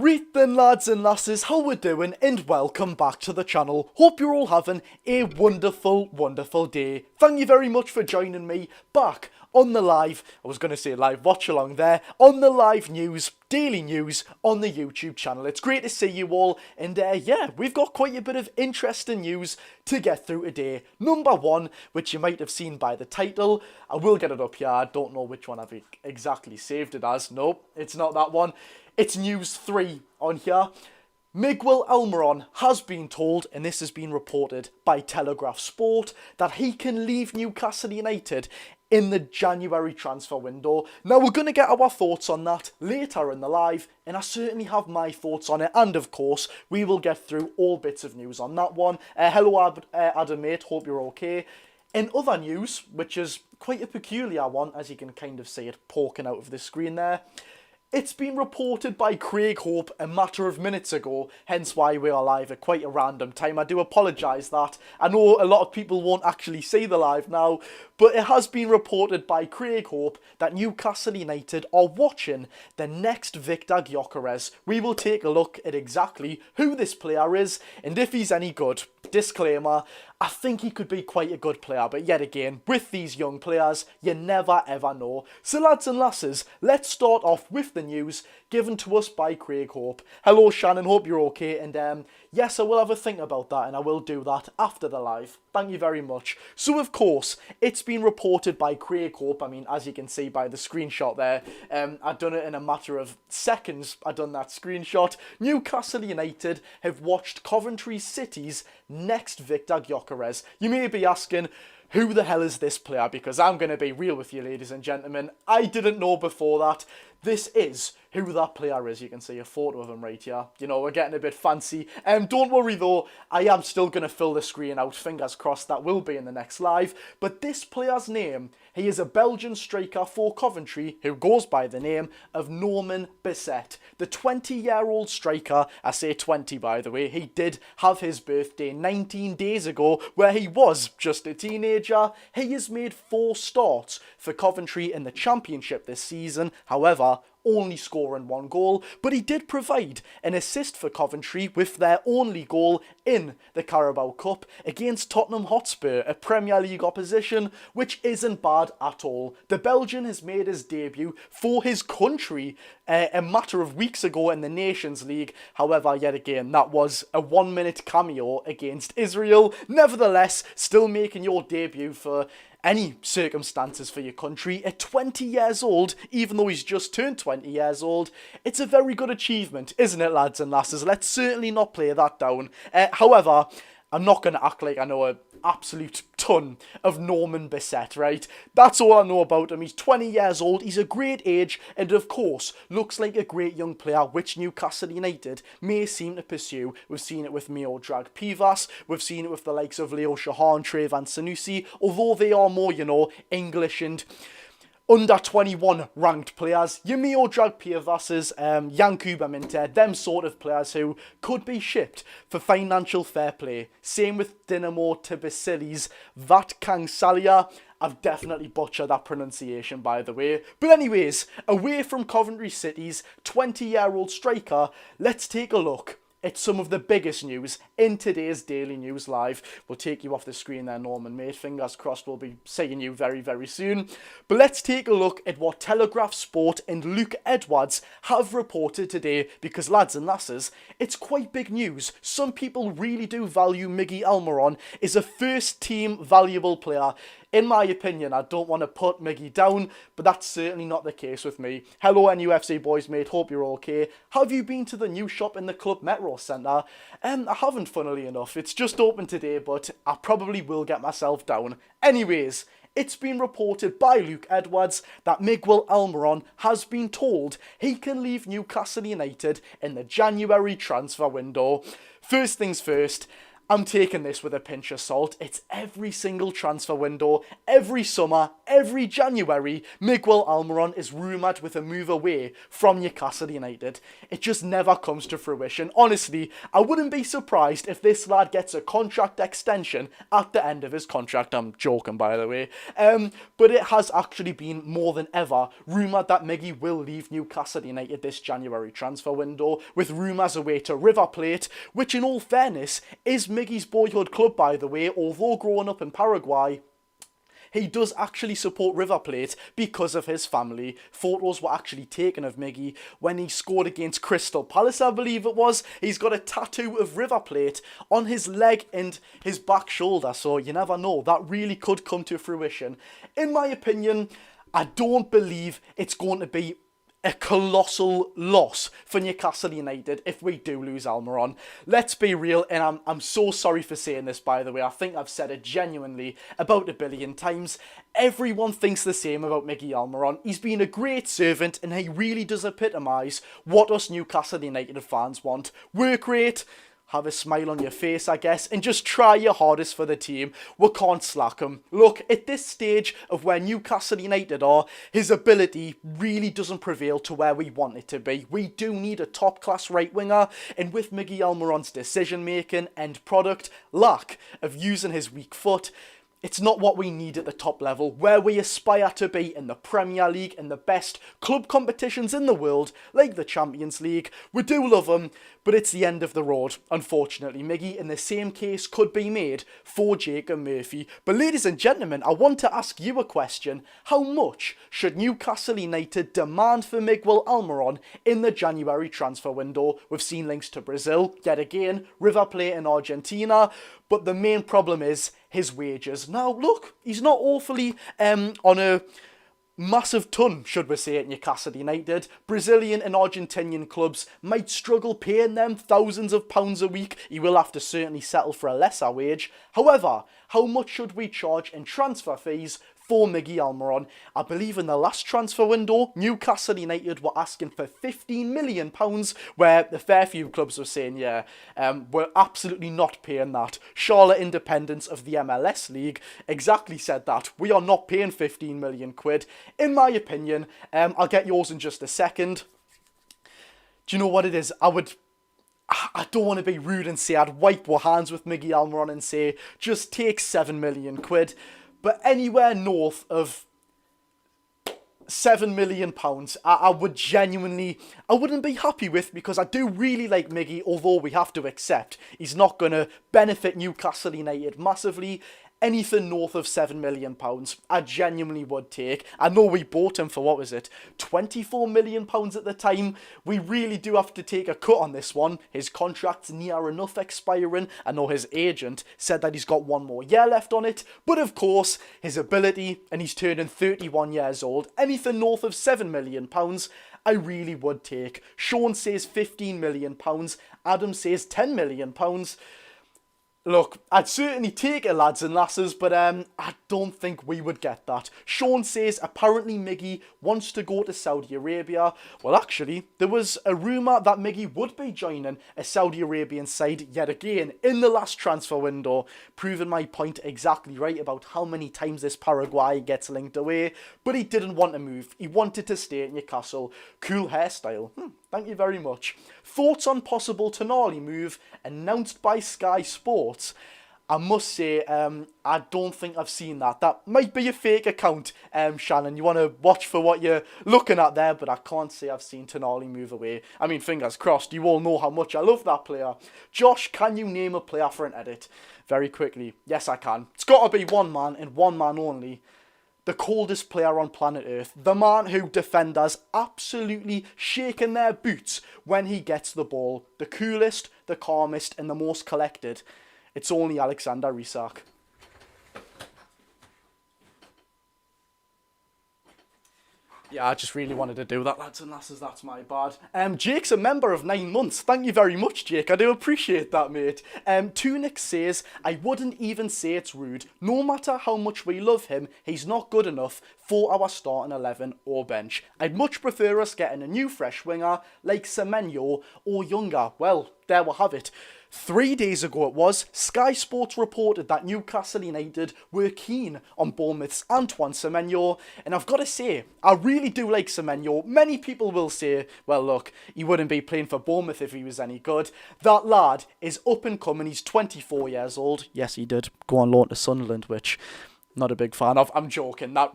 Right then lads and lasses, how we doing and welcome back to the channel. Hope you're all having a wonderful day. Thank you very much for joining me back on the live, I was going to say live watch along there, on the live news, daily news on the YouTube channel. It's great to see you all and yeah, we've got quite a bit of interesting news to get through today. Number one, which you might have seen by the title, I will get it up here, I don't know which one I've exactly saved it as. Nope, it's not that one. It's news 3 on here. Miguel Almiron has been told, and this has been reported by Telegraph Sport, that he can leave Newcastle United in the January transfer window. Now we're going to get our thoughts on that later in the live, and I certainly have my thoughts on it, and of course we will get through all bits of news on that one. Hello Adam mate, hope you're okay. In other news, which is quite a peculiar one, as you can kind of see it poking out of the screen there, it's been reported by Craig Hope a matter of minutes ago, hence why we are live at quite a random time. I do apologise that. I know a lot of people won't actually see the live now, but it has been reported by Craig Hope that Newcastle United are watching the next NEXT Gyokeres. We will take a look at exactly who this player is and if he's any good. Disclaimer, I think he could be quite a good player, but yet again, with these young players, you never ever know. So lads and lasses, let's start off with the news given to us by Craig Hope. Hello Shannon, hope you're okay, and yes, I will have a think about that, and I will do that after the live. Thank you very much. So of course, it's been reported by Craig Hope. I mean, as you can see by the screenshot there, I've done it in a matter of seconds. I've done that screenshot. Newcastle United have watched Coventry City's next NEXT Gyokeres. You may be asking, who the hell is this player? Because I'm going to be real with you, ladies and gentlemen. I didn't know before that. This is who that player is. You can see a photo of him right here. You know, we're getting a bit fancy. Don't worry though, I am still going to fill the screen out. Fingers crossed that will be in the next live. But this player's name, he is a Belgian striker for Coventry who goes by the name of Norman Basset. The 20-year-old striker, I say 20 by the way, he did have his birthday 19 days ago where he was just a teenager. He has made 4 starts for Coventry in the Championship this season. However, only scoring 1 goal, but he did provide an assist for Coventry with their only goal in the Carabao Cup against Tottenham Hotspur, a Premier League opposition, which isn't bad at all. The Belgian has made his debut for his country a matter of weeks ago in the Nations League. However, yet again, that was a 1-minute cameo against Israel. Nevertheless, still making your debut for any circumstances for your country at 20 years old, even though he's just turned 20 years old. It's a very good achievement, isn't it, lads and lasses? Let's certainly not play that down. However, I'm not going to act like I know an absolute ton of Norman Basset, right? That's all I know about him. He's 20 years old, he's a great age, and of course, looks like a great young player, which Newcastle United may seem to pursue. We've seen it with Miodrag Pivas, we've seen it with the likes of Leo Shahan, Trayvon Sanusi, although they are more, you know, English and under 21 ranked players. Miodrag Pivas's, Yankuba Minter, them sort of players who could be shipped for financial fair play. Same with Dinamo Tbilisi's Vat Kangsalia. I've definitely butchered that pronunciation, by the way. But anyways, away from Coventry City's 20-year-old striker, let's take a look at some of the biggest news in today's Daily News Live. We'll take you off the screen there, Norman, mate. Fingers crossed we'll be seeing you very, very soon. But let's take a look at what Telegraph Sport and Luke Edwards have reported today, because lads and lasses, it's quite big news. Some people really do value Miguel Almiron as a first-team valuable player. In my opinion, I don't want to put Miggy down, but that's certainly not the case with me. Hello NUFC boys, mate, hope you're okay. Have you been to the new shop in the Club Metro Centre? I haven't, funnily enough. It's just open today, but I probably will get myself down. Anyways, it's been reported by Luke Edwards that Miguel Almiron has been told he can leave Newcastle United in the January transfer window. First things first, I'm taking this with a pinch of salt. It's every single transfer window, every summer, every January, Miguel Almiron is rumoured with a move away from Newcastle United. It just never comes to fruition. Honestly, I wouldn't be surprised if this lad gets a contract extension at the end of his contract. I'm joking, by the way. But it has actually been more than ever rumoured that Miggy will leave Newcastle United this January transfer window, with rumours away to River Plate, which in all fairness is Miggy's boyhood club, by the way. Although growing up in Paraguay, he does actually support River Plate because of his family. Photos were actually taken of Miggy when he scored against Crystal Palace, I believe it was. He's got a tattoo of River Plate on his leg and his back shoulder, so you never know. That really could come to fruition. In my opinion, I don't believe it's going to be a colossal loss for Newcastle United if we do lose Almiron. Let's be real, and I'm so sorry for saying this, by the way. I think I've said it genuinely about 1 billion times. Everyone thinks the same about Miguel Almiron. He's been a great servant, and he really does epitomise what us Newcastle United fans want. Work rate, have a smile on your face, I guess, and just try your hardest for the team. We can't slack him. Look, at this stage of where Newcastle United are, his ability really doesn't prevail to where we want it to be. We do need a top-class right-winger, and with Miguel Almiron's decision-making, end product, lack of using his weak foot, it's not what we need at the top level, where we aspire to be in the Premier League and the best club competitions in the world, like the Champions League. We do love him, but it's the end of the road, unfortunately. Miggy, in the same case, could be made for Jacob Murphy. But ladies and gentlemen, I want to ask you a question. How much should Newcastle United demand for Miguel Almiron in the January transfer window? We've seen links to Brazil, yet again, River Plate in Argentina, but the main problem is his wages. Now, look, he's not awfully on a massive ton, should we say, at Newcastle United. Brazilian and Argentinian clubs might struggle paying them thousands of pounds a week. He will have to certainly settle for a lesser wage. However, how much should we charge in transfer fees for Miguel Almiron? I believe in the last transfer window, Newcastle United were asking for £15 million, where a fair few clubs were saying, yeah, we're absolutely not paying that. Charlotte Independence of the MLS League exactly said that. We are not paying 15 million quid. In my opinion, I'll get yours in just a second. Do you know what it is? I don't want to be rude and say I'd wipe our hands with Miguel Almiron and say, just take 7 million quid. But anywhere north of £7 million, I would genuinely, I wouldn't be happy with, because I do really like Miggy, although we have to accept he's not going to benefit Newcastle United massively. Anything north of £7 million, I genuinely would take. I know we bought him for, what was it, £24 million at the time. We really do have to take a cut on this one. His contract's near enough expiring. I know his agent said that he's got 1 more year left on it. But of course, his ability, and he's turning 31 years old, anything north of £7 million, I really would take. Sean says £15 million. Adam says £10 million. Look, I'd certainly take it, lads and lasses, but I don't think we would get that. Sean says apparently Miggy wants to go to Saudi Arabia. Well, actually, there was a rumour that Miggy would be joining a Saudi Arabian side yet again in the last transfer window, proving my point exactly right about how many times this Paraguayan gets linked away. But he didn't want to move. He wanted to stay at Newcastle. Cool hairstyle. Thank you very much. Thoughts on possible Tonali move announced by Sky Sports? I must say, I don't think I've seen that. That might be a fake account, Shannon. You want to watch for what you're looking at there, but I can't say I've seen Tonali move away. I mean, fingers crossed. You all know how much I love that player. Josh, can you name a player for an edit? Very quickly. Yes, I can. It's got to be one man and one man only. The coldest player on planet Earth. The man who defenders absolutely shaking their boots when he gets the ball. The coolest, the calmest, and the most collected. It's only Alexander Isak. Yeah, I just really wanted to do that, lads and lasses. That's my bad. Jake's a member of 9 months. Thank you very much, Jake. I do appreciate that, mate. Tunic says, I wouldn't even say it's rude. No matter how much we love him, he's not good enough for our starting 11 or bench. I'd much prefer us getting a new fresh winger like Semenyo or younger. Well, there we have it. 3 days ago it was, Sky Sports reported that Newcastle United were keen on Bournemouth's Antoine Semenyo, and I've got to say, I really do like Semenyo. Many people will say, well look, he wouldn't be playing for Bournemouth if he was any good. That lad is up and coming, he's 24 years old. Yes, he did go on loan to Sunderland, which not a big fan of. I'm joking, that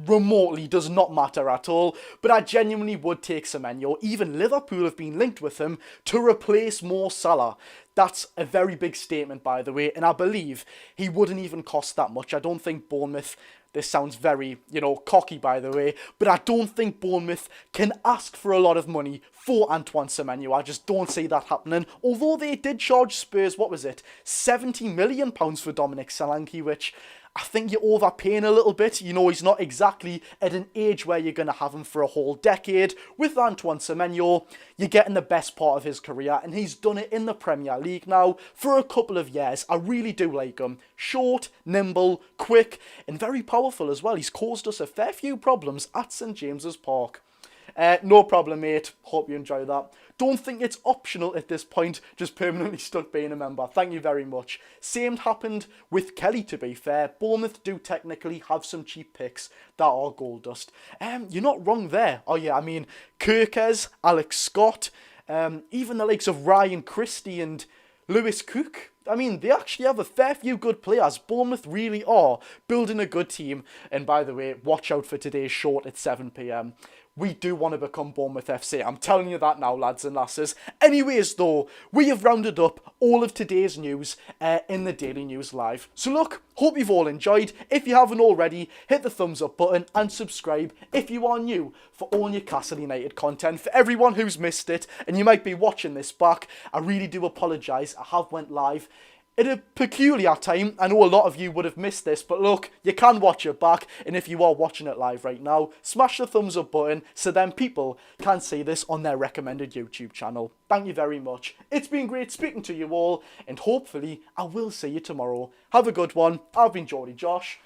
remotely does not matter at all, but I genuinely would take Semenyo. Even Liverpool have been linked with him to replace Mo Salah. That's a very big statement, by the way, and I believe he wouldn't even cost that much. I don't think Bournemouth, this sounds very, cocky, by the way, but I don't think Bournemouth can ask for a lot of money for Antoine Semenyo. I just don't see that happening. Although they did charge Spurs, what was it, £70 million for Dominic Solanke, which I think you're overpaying a little bit. He's not exactly at an age where you're going to have him for a whole decade. With Antoine Semenyo, you're getting the best part of his career, and he's done it in the Premier League now for a couple of years. I really do like him. Short, nimble, quick, and very powerful as well. He's caused us a fair few problems at St James's Park. No problem, mate. Hope you enjoy that. Don't think it's optional at this point, just permanently stuck being a member. Thank you very much. Same happened with Kelly, to be fair. Bournemouth do technically have some cheap picks that are gold dust. You're not wrong there. Oh yeah, I mean, Gyokeres, Alex Scott, even the likes of Ryan Christie and Lewis Cook. I mean, they actually have a fair few good players. Bournemouth really are building a good team. And by the way, watch out for today's short at 7 p.m. We do want to become Bournemouth FC. I'm telling you that now, lads and lasses. Anyways, though, we have rounded up all of today's news in the Daily News Live. So look, hope you've all enjoyed. If you haven't already, hit the thumbs up button and subscribe if you are new for all Newcastle United content. For everyone who's missed it, and you might be watching this back, I really do apologise. I have went live at a peculiar time. I know a lot of you would have missed this, but look, you can watch it back, and if you are watching it live right now, smash the thumbs up button so then people can see this on their recommended YouTube channel. Thank you very much. It's been great speaking to you all, and hopefully I will see you tomorrow. Have a good one. I've been Geordie Josh,